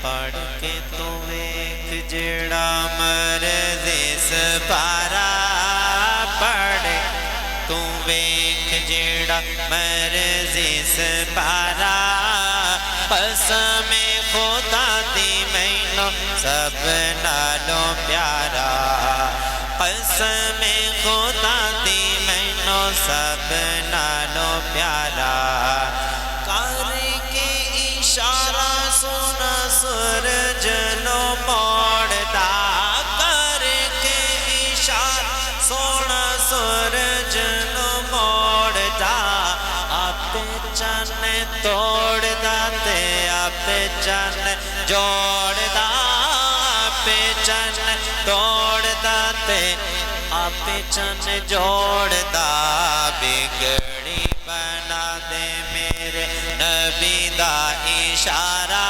پڑھ کے تو ایک جڑا مرضی سپارا پڑھ تو ایک جڑا مرضی سپارا قسم خدا دی مینوں سب نالوں پیارا قسم خدا دی مینوں سب نالوں پیارا کر کے اشارہ سونا سورج نو موڑدا کر کے اشارہ سونا سورج نو موڑدا آپ چن توڑدا تے آپ چن جوڑدا آپ چن توڑدا تے آپ چن جوڑدا بگڑی بنا دے میرے نبی دا اشارہ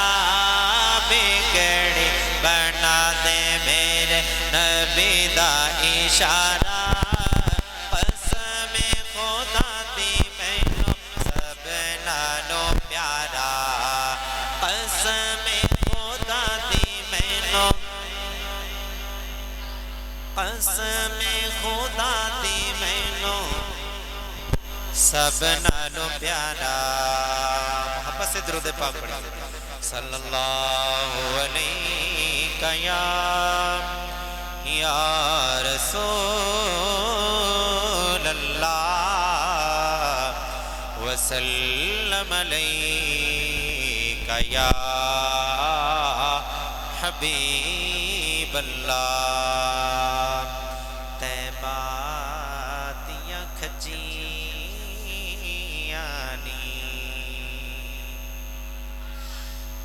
بگڑی بنا دے میرے نبی دا اشارہ قسم خدا دی مینوں سب نالوں پیارا قسم خدا دی مینوں قسم خدا دی مینوں سب نالوں پیارا محبت سے درود پاک پڑھیں صلی اللہ علیہ یا رسول اللہ وسلم علیہ یا حبیب اللہ تیبہ دیا کھجیاں نی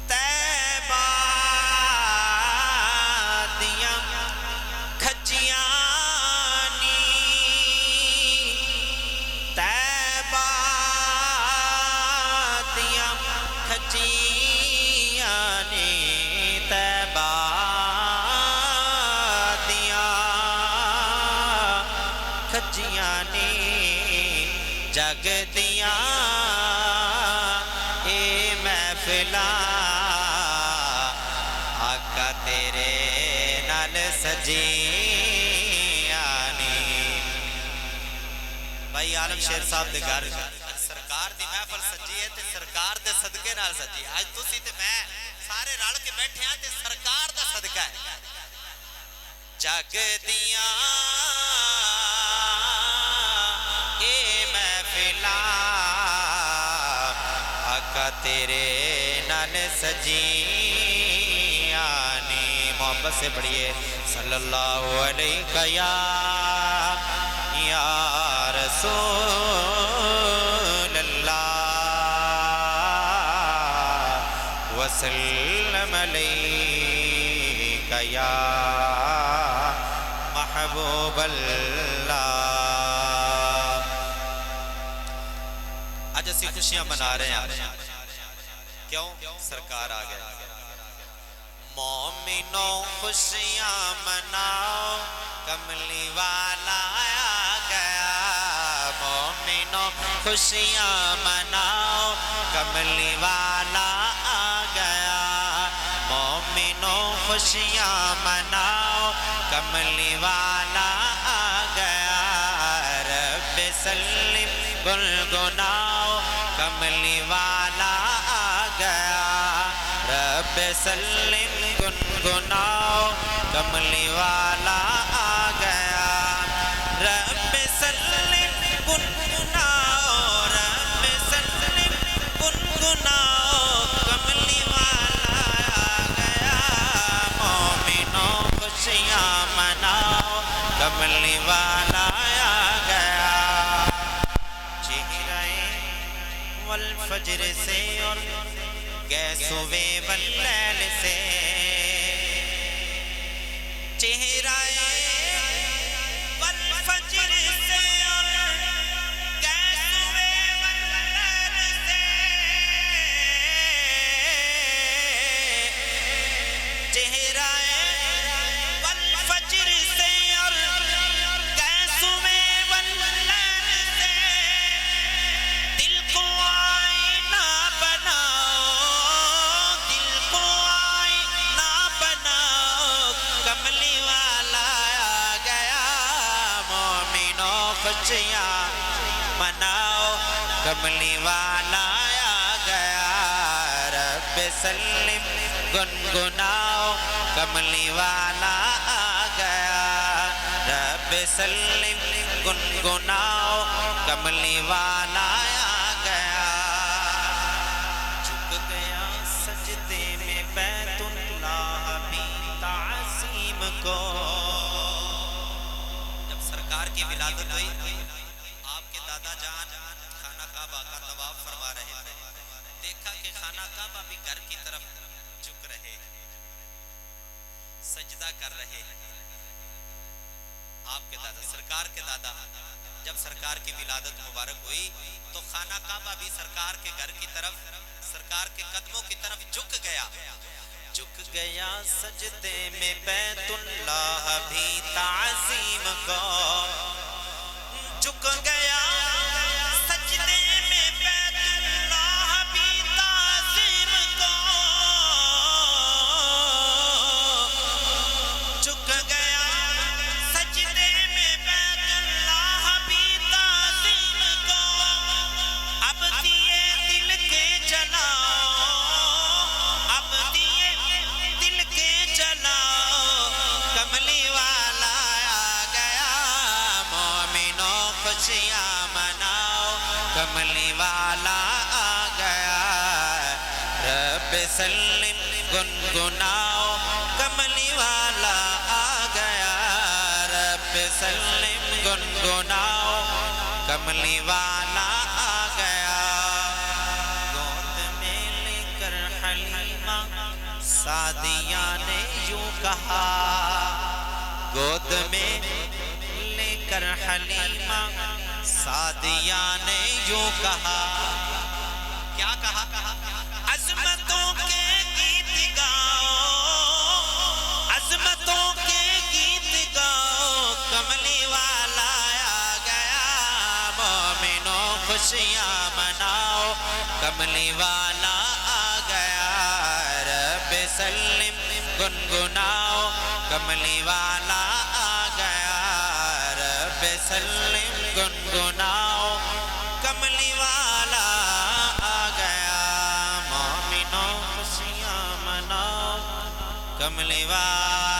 تیبہ دیا کھجیاں نی تیبہ دیا کھجیاں نی تیبہ کھجیاں نی جگ دیاں اے محفلاں آقا تیرے نال سجیاں نی بھائی عالم شیر صاحب دے گھر سرکار دی محفل سجی ہے تے سرکار دے صدقے نال سجی آج تسی تے میں سارے رل کے بیٹھے ہیں تے سرکار دا صدقہ ہے جگ دیاں اے محفلاں آقا تیرے نال سجیاں نی محبت سے پڑھیے صلی اللہ علیہ یا رسول اللہ وسلم علیہ یا محبوب اللہ آج اسی خوشیاں منا رہے ہیں کیوں سرکار آ گئے مومنوں خوشیاں مناؤ کملی والا آ گیا مومنوں خوشیاں مناؤ کملی والا آ گیا مومنوں خوشیاں مناؤ کملی والا آ گیا رب سلم گنگناؤ کملی والا آ گیا رب سلم گنگناؤ کملی والا آ گیا رب سلم گنگناؤ رب سلم گنگناؤ کملی والا آ گیا مومنوں خوشیاں مناؤ کملی والا آ گیا والفجر سے اور گئے صبح واللیل سے چہرہ والفجر سے اور گئے صبح واللیل سے چہرہ والفجر سے اور گئے صبح واللیل سے دل کو آئینہ بناؤ دل کو آئینہ خوشیاں مناؤ کملی والا آ گیا رب سلم گنگناؤ کملی والا آ گیا رب سلم گنگناؤ کملی والا آ گیا جھک گیا سجدے میں بیت اللہ بھی تعظیم کو جب سرکار کی ولادت ہوئی آپ کے دادا جان خانہ کعبہ کا طواف فرما رہے تھے دیکھا کہ خانہ کعبہ بھی گھر کی طرف جھک رہے سجدہ کر رہے آپ کے دادا سرکار کے دادا جب سرکار کی ولادت مبارک ہوئی تو خانہ کعبہ بھی سرکار کے گھر کی طرف سرکار کے قدموں کی طرف جھک گیا سجدے میں بیت اللہ بھی تعظیم کو جھک گیا سجدے میں بیت اللہ بھی تعظیم کو جھک گیا سجدے میں بیت اللہ بھی تعظیم کو اب دیے دل کے جلاؤ اب دیے دل کے جلاؤ کملی والا آ گیا مومنوں خوشیاں مناؤ کملی والا آ گیا رب سلم گنگناؤ کملی والا آ گیا رب سلم گنگناؤ کملی والا آ گیا گود میں لے کر حلیمہ سعدیہ نے یوں کہا گود میں لے کر حلیمہ سعدیہ نے یوں کہا کیا کہا عظمتوں کے گیت گاؤ عظمتوں کے گیت گاؤ کملی والا آ گیا مومنوں خوشیاں مناؤ کملی والا آ گیا رب سلم گنگناؤ کملی والا آ گیا رب سلم گنگناؤ کملی والا آ گیا مومنوں خوشیاں مناؤ کملی والا